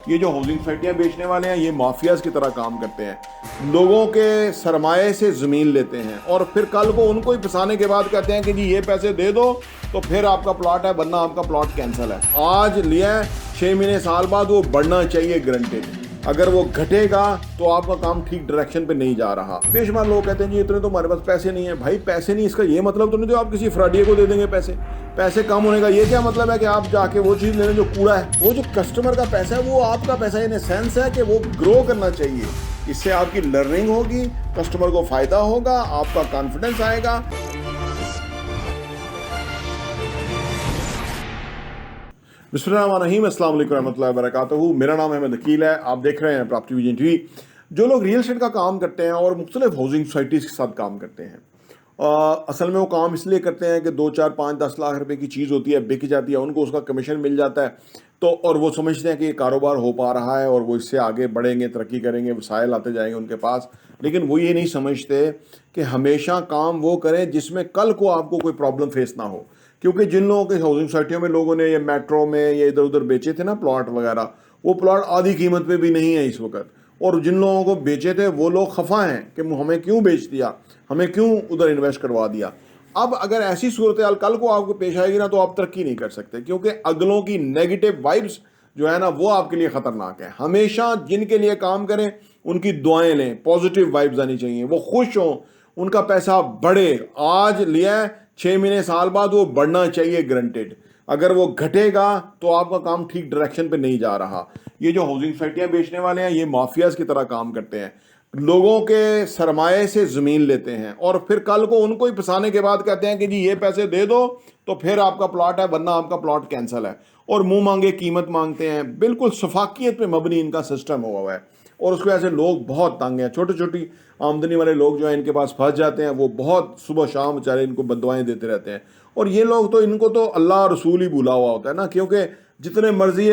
ये जो हाउसिंग सोसाइटियाँ बेचने वाले हैं ये माफियाज की तरह काम करते हैं। लोगों के सरमाए से ज़मीन लेते हैं और फिर कल को उनको ही फंसाने के बाद कहते हैं कि जी ये पैसे दे दो तो फिर आपका प्लॉट है, वरना आपका प्लॉट कैंसिल है। आज लिया है, 6 महीने साल बाद वो बढ़ना चाहिए गारंटेड। अगर वो घटेगा तो आपका काम ठीक डायरेक्शन पे नहीं जा रहा। बेशुमार लोग कहते हैं जी इतने तो हमारे पास पैसे नहीं है। भाई पैसे नहीं, इसका ये मतलब तो नहीं तो आप किसी फ्रॉडिये को दे देंगे पैसे। पैसे कम होने का ये क्या मतलब है कि आप जाके वो चीज़ ले लें जो कूड़ा है। वो जो कस्टमर का पैसा है वो आपका पैसा इन सेंस है कि वो ग्रो करना चाहिए। इससे आपकी लर्निंग होगी, कस्टमर को फ़ायदा होगा, आपका कॉन्फिडेंस आएगा। बिस्मिल्लाहिर्रहमानिर्रहीम, अस्सलाम वालेकुम रहमतुल्लाहि वबरकातुहू। मेरा नाम अहमद अकील है। आप देख रहे हैं प्रॉपर्टी विजन टीवी। जो लोग रियल एस्टेट का काम करते हैं और मुख्तलिफ हाउसिंग सोसाइटीज़ के साथ काम करते हैं, असल में वो काम इसलिए करते हैं कि 2, 4, 5, 10 लाख रुपए की चीज़ होती है, बिक जाती है, उनको उसका कमीशन मिल जाता है। तो और वो समझते हैं कि ये कारोबार हो पा रहा है और वो इससे आगे बढ़ेंगे, तरक्की करेंगे, वसाइल आते जाएंगे उनके पास। लेकिन वो ये नहीं समझते कि हमेशा काम वो करें जिसमें कल को आपको कोई प्रॉब्लम फेस ना हो। क्योंकि जिन लोगों के हाउसिंग सोसाइटियों में लोगों ने ये मेट्रो में या इधर उधर बेचे थे ना प्लॉट वगैरह, वो प्लॉट आधी कीमत पे भी नहीं है इस वक्त। और जिन लोगों को बेचे थे वो लोग खफा हैं कि हमें क्यों बेच दिया, हमें क्यों उधर इन्वेस्ट करवा दिया। अब अगर ऐसी सूरत हाल कल को आपको पेश आएगी ना तो आप तरक्की नहीं कर सकते, क्योंकि अगलों की नेगेटिव वाइब्स जो है ना वो आपके लिए खतरनाक है। हमेशा जिनके लिए काम करें उनकी दुआएं लें, पॉजिटिव वाइब्स आनी चाहिए, वो खुश हों, उनका पैसा बढ़े। आज लिया है, 6 महीने साल बाद वो बढ़ना चाहिए गारंटेड। अगर वो घटेगा तो आपका काम ठीक डायरेक्शन पे नहीं जा रहा। ये जो हाउसिंग सोसाइटियाँ बेचने वाले हैं ये माफियाज की तरह काम करते हैं। लोगों के सरमाए से ज़मीन लेते हैं और फिर कल को उनको ही फंसाने के बाद कहते हैं कि जी ये पैसे दे दो तो फिर आपका प्लॉट है, वरना आपका प्लॉट कैंसिल है। और मुंह मांगे कीमत मांगते हैं। बिल्कुल सफाकियत पे मबनी इनका सिस्टम हुआ है और उसकी वजह से लोग बहुत तंग हैं। छोटी छोटी आमदनी वाले लोग जो है इनके पास फंस जाते हैं। वो बहुत सुबह शाम बेचारे इनको बददुआएं देते रहते हैं। और ये लोग तो, इनको तो अल्लाह और रसूल ही भूला हुआ होता है ना, क्योंकि जितने मर्जी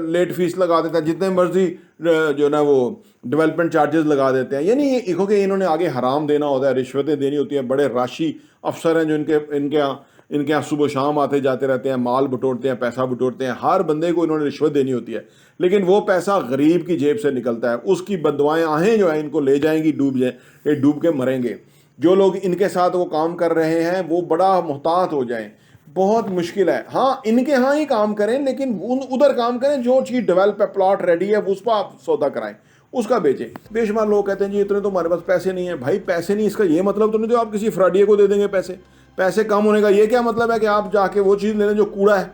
लेट फीस लगा देता है, जितने मर्जी जो ना वो डेवलपमेंट चार्जेस लगा देते हैं। यानी ये क्योंकि इन्होंने आगे हराम देना होता है, रिश्वतें देनी होती है। बड़े राशि अफसर हैं जो इनके यहाँ सुबह शाम आते जाते रहते हैं, माल बटोरते हैं, पैसा बटोरते हैं। हर बंदे को इन्होंने रिश्वत देनी होती है, लेकिन वो पैसा गरीब की जेब से निकलता है। उसकी बददुआएं आहें जो है इनको ले जाएंगी, डूब जाए, ये डूब के मरेंगे। जो लोग इनके साथ वो काम कर रहे हैं वो बड़ा मुहतात हो जाएं, बहुत मुश्किल है। हाँ, इनके यहाँ ही काम करें, लेकिन उधर काम करें जो चीज़ डेवलप है, प्लॉट रेडी है, उस पर आप सौदा कराएं, उसका बेचें। बेशुमार लोग कहते हैं जी इतने तो हमारे पास पैसे नहीं है। भाई पैसे नहीं, इसका ये मतलब तो नहीं तो आप किसी फ्रॉडिये को दे देंगे पैसे। पैसे कम होने का ये क्या मतलब है कि आप जाके वो चीज़ ले लें जो कूड़ा है।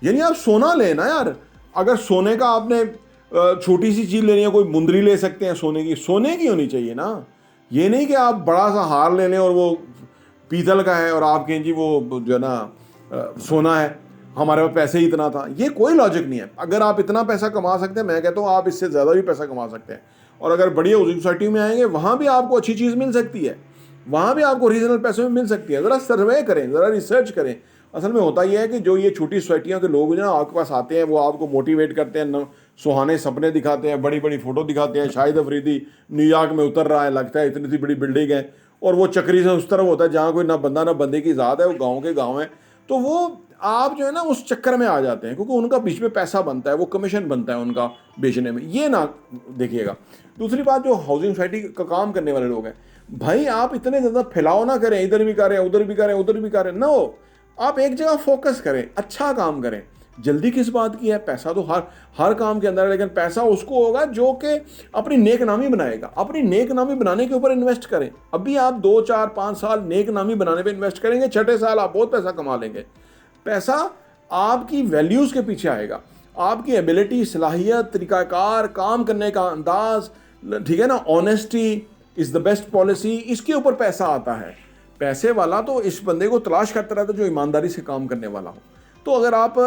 यानी आप सोना लेना यार। अगर सोने का आपने छोटी सी चीज़ लेनी है, कोई मुंदरी ले सकते हैं सोने की, सोने की होनी चाहिए ना। ये नहीं कि आप बड़ा सा हार ले लें और वो पीतल का है और आप कहें जी वो जो है ना सोना है, हमारे पास पैसे ही इतना था। ये कोई लॉजिक नहीं है। अगर आप इतना पैसा कमा सकते हैं, मैं कहता हूँ आप इससे ज़्यादा भी पैसा कमा सकते हैं। और अगर बड़ी हाउसिंग सोसाइटी में आएंगे वहाँ भी आपको अच्छी चीज़ मिल सकती है, वहाँ भी आपको रीजनल पैसे में मिल सकती है। ज़रा सर्वे करें, ज़रा रिसर्च करें। असल में होता यह है कि जो ये छोटी सोसाइटियों के लोग जो ना आपके पास आते हैं वो आपको मोटिवेट करते हैं, सुहाने सपने दिखाते हैं, बड़ी बड़ी फ़ोटो दिखाते हैं। शाहिद अफरीदी न्यूयॉर्क में उतर रहा है, लगता है इतनी सी बड़ी बिल्डिंग है, और वो चक्री से उस तरफ होता है जहाँ कोई ना बंदा ना बंदे की ज़ात है, वो गाँव के गाँव है। तो वो आप जो है ना उस चक्कर में आ जाते हैं, क्योंकि उनका बीच में पैसा बनता है, वो कमीशन बनता है उनका बेचने में। ये ना देखिएगा। दूसरी बात, जो हाउसिंग सोसाइटी का काम करने वाले लोग हैं, भाई आप इतने ज़्यादा फैलाव ना करें, इधर भी करें, उधर भी करें, उधर भी करें ना। हो आप एक जगह फोकस करें, अच्छा काम करें। जल्दी किस बात की है? पैसा तो हर काम के अंदर है, लेकिन पैसा उसको होगा जो कि अपनी नेक नामी बनाएगा। अपनी नेक नामी बनाने के ऊपर इन्वेस्ट करें। अभी आप 2, 4, 5 साल नेक नामी बनाने पे इन्वेस्ट करेंगे, छठे साल आप बहुत पैसा कमा लेंगे। पैसा आपकी वैल्यूज़ के पीछे आएगा, आपकी एबिलिटी, सलाहियत, तरीक़ाकार, काम करने का अंदाज, ठीक है ना, honesty is the best policy, इसके ऊपर पैसा आता है। पैसे वाला तो इस बंदे को तलाश करता रहता है जो ईमानदारी से काम करने वाला हो। तो अगर आप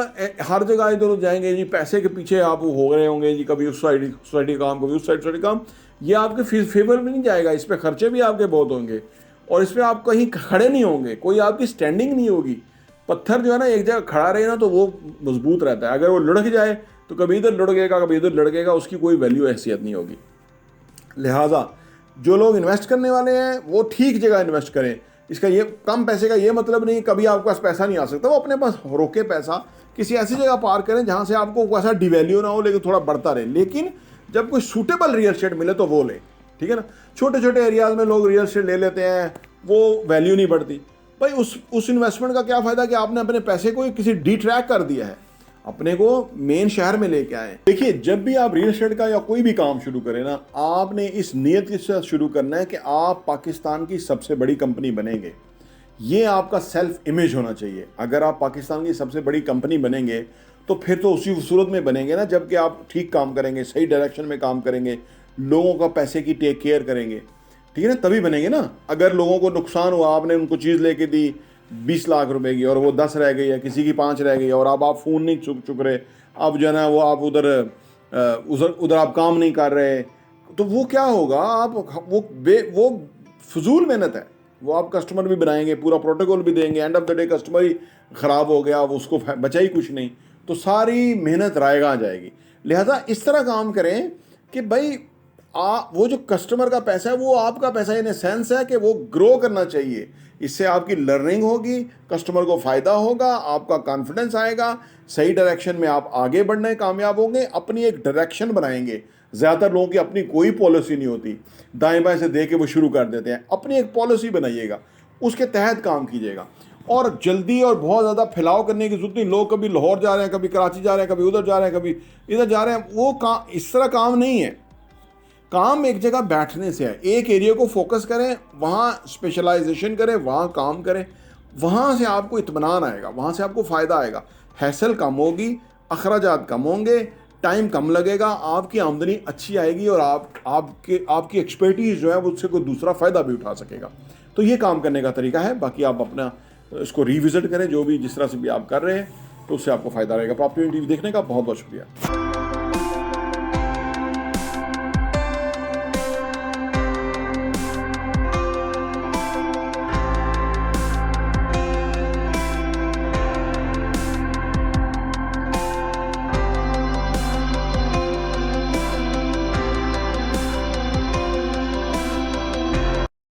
हर जगह इधर जाएंगे जी, पैसे के पीछे आप हो रहे होंगे जी, कभी उस साइड सोसाइटी काम, कभी उस साइड सोसाइटी काम, ये आपके फेवर में नहीं जाएगा। इस पर खर्चे भी आपके बहुत होंगे और इस पर आप कहीं खड़े नहीं होंगे, कोई आपकी स्टैंडिंग नहीं होगी। पत्थर जो है ना एक जगह खड़ा रहे ना तो वो मजबूत रहता है। अगर वो लुढ़क जाए तो कभी इधर लुढ़केगा, कभी इधर लुढ़केगा, उसकी कोई वैल्यू हैसियत नहीं होगी। लिहाजा जो लोग इन्वेस्ट करने वाले हैं वो ठीक जगह इन्वेस्ट करें। इसका ये कम पैसे का ये मतलब नहीं कभी आपके पास पैसा नहीं आ सकता। वो अपने पास रोके पैसा किसी ऐसी जगह पार्क करें जहाँ से आपको वैसा डिवैल्यू ना हो लेकिन थोड़ा बढ़ता रहे। लेकिन जब कोई सूटेबल रियल एस्टेट मिले तो वो ले, ठीक है ना। छोटे छोटे एरियाज में लोग रियल एस्टेट ले लेते हैं, वो वैल्यू नहीं बढ़ती। भाई उस इन्वेस्टमेंट का क्या फ़ायदा कि आपने अपने पैसे को किसी डिट्रैक्ट कर दिया है, अपने को मेन शहर में लेके आए। देखिए, जब भी आप रियल एस्टेट का या कोई भी काम शुरू करें ना, आपने इस नीयत के साथ शुरू करना है कि आप पाकिस्तान की सबसे बड़ी कंपनी बनेंगे। ये आपका सेल्फ इमेज होना चाहिए। अगर आप पाकिस्तान की सबसे बड़ी कंपनी बनेंगे तो फिर तो उसी सूरत में बनेंगे ना, जबकि आप ठीक काम करेंगे, सही डायरेक्शन में काम करेंगे, लोगों का पैसे की टेक केयर करेंगे, ठीक है ना, तभी बनेंगे ना। अगर लोगों को नुकसान हुआ, आपने उनको चीज़ लेके दी 20 लाख रुपए की और वो 10 रह गई या किसी की 5 रह गई और अब आप फ़ोन नहीं चुक रहे, अब जो है ना वो आप उधर आप काम नहीं कर रहे, तो वो क्या होगा, आप वो फजूल मेहनत है। वो आप कस्टमर भी बनाएंगे, पूरा प्रोटोकॉल भी देंगे, end of the day customer ही ख़राब हो गया, अब उसको बचा ही कुछ नहीं, तो सारी मेहनत रायगा आ जाएगी। लिहाजा इस तरह काम करें कि भाई वो जो कस्टमर का पैसा है वो आपका पैसा इन सेंस है कि वो ग्रो करना चाहिए। इससे आपकी लर्निंग होगी, कस्टमर को फ़ायदा होगा, आपका कॉन्फिडेंस आएगा, सही डायरेक्शन में आप आगे बढ़ने कामयाब होंगे, अपनी एक डायरेक्शन बनाएंगे। ज़्यादातर लोगों की अपनी कोई पॉलिसी नहीं होती, दाएं बाएं से दे के वो शुरू कर देते हैं। अपनी एक पॉलिसी बनाइएगा, उसके तहत काम कीजिएगा, और जल्दी और बहुत ज़्यादा फैलाव करने की जरूरत नहीं। लोग कभी लाहौर जा रहे हैं, कभी कराची जा रहे हैं, कभी उधर जा रहे हैं, कभी इधर जा रहे हैं, वो काम इस तरह काम नहीं है। काम एक जगह बैठने से है। एक एरिया को फोकस करें, वहाँ स्पेशलाइजेशन करें, वहाँ काम करें, वहाँ से आपको इत्मीनान आएगा, वहाँ से आपको फ़ायदा आएगा, हैसल कम होगी, अखराजात कम होंगे, टाइम कम लगेगा, आपकी आमदनी अच्छी आएगी और आपकी एक्सपर्टीज़ जो है वो उससे कोई दूसरा फ़ायदा भी उठा सकेगा। तो ये काम करने का तरीका है। बाकी आप अपना इसको रिविज़िट करें, जो भी जिस तरह से भी आप कर रहे हैं, तो उससे आपको फ़ायदा रहेगा। प्रॉपर्टी टीवी देखने का बहुत बहुत शुक्रिया।